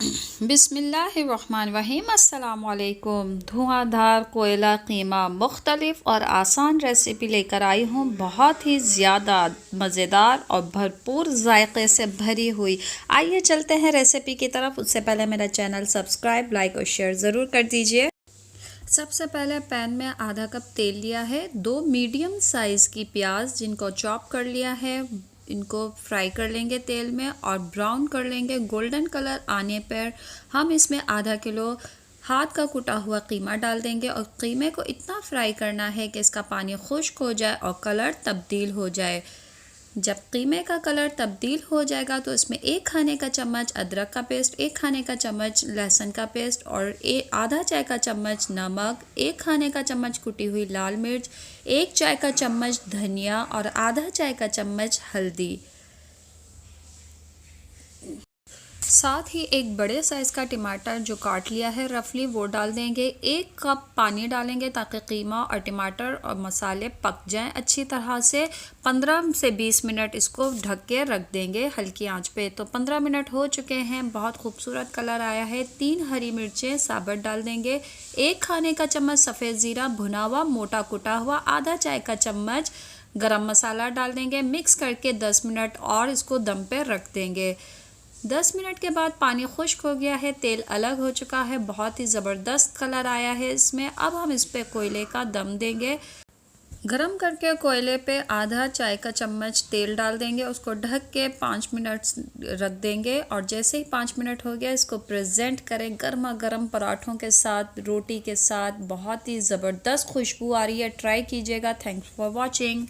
बिस्मिल्लाहिर्रहमानिर्रहीम। अस्सलाम वालेकुम। धुआंधार कोयला कीमा मुख्तलिफ और आसान रेसिपी लेकर आई हूँ, बहुत ही ज़्यादा मज़ेदार और भरपूर जायके से भरी हुई। आइए चलते हैं रेसिपी की तरफ। उससे पहले मेरा चैनल सब्सक्राइब, लाइक और शेयर ज़रूर कर दीजिए। सबसे पहले पैन में आधा कप तेल लिया है। 2 मीडियम साइज़ की प्याज जिनको चॉप कर लिया है, इनको फ्राई कर लेंगे तेल में और ब्राउन कर लेंगे। गोल्डन कलर आने पर हम इसमें आधा किलो हाथ का कुटा हुआ कीमा डाल देंगे और कीमे को इतना फ्राई करना है कि इसका पानी खुश्क हो जाए और कलर तब्दील हो जाए। जब कीमे का कलर तब्दील हो जाएगा तो इसमें 1 खाने का चम्मच अदरक का पेस्ट, 1 खाने का चम्मच लहसुन का पेस्ट और आधा चाय का चम्मच नमक, 1 खाने का चम्मच कुटी हुई लाल मिर्च, 1 चाय का चम्मच धनिया और आधा चाय का चम्मच हल्दी। साथ ही एक बड़े साइज़ का टमाटर जो काट लिया है रफली वो डाल देंगे। 1 कप पानी डालेंगे ताकि कीमा और टमाटर और मसाले पक जाएं अच्छी तरह से। 15 से 20 मिनट इसको ढक के रख देंगे हल्की आंच पे। तो 15 मिनट हो चुके हैं, बहुत खूबसूरत कलर आया है। 3 हरी मिर्चें साबुत डाल देंगे। 1 खाने का चम्मच सफ़ेद ज़ीरा भुना हुआ मोटा कुटा हुआ, आधा चाय का चम्मच गरम मसाला डाल देंगे। मिक्स करके 10 मिनट और इसको दम पे रख देंगे। 10 मिनट के बाद पानी खुश्क हो गया है, तेल अलग हो चुका है, बहुत ही ज़बरदस्त कलर आया है इसमें। अब हम इस पे कोयले का दम देंगे। गरम करके कोयले पे आधा चाय का चम्मच तेल डाल देंगे, उसको ढक के 5 मिनट रख देंगे और जैसे ही 5 मिनट हो गया इसको प्रेजेंट करें गर्मा गर्म पराठों के साथ, रोटी के साथ। बहुत ही ज़बरदस्त खुशबू आ रही है, ट्राई कीजिएगा। Thanks for watching.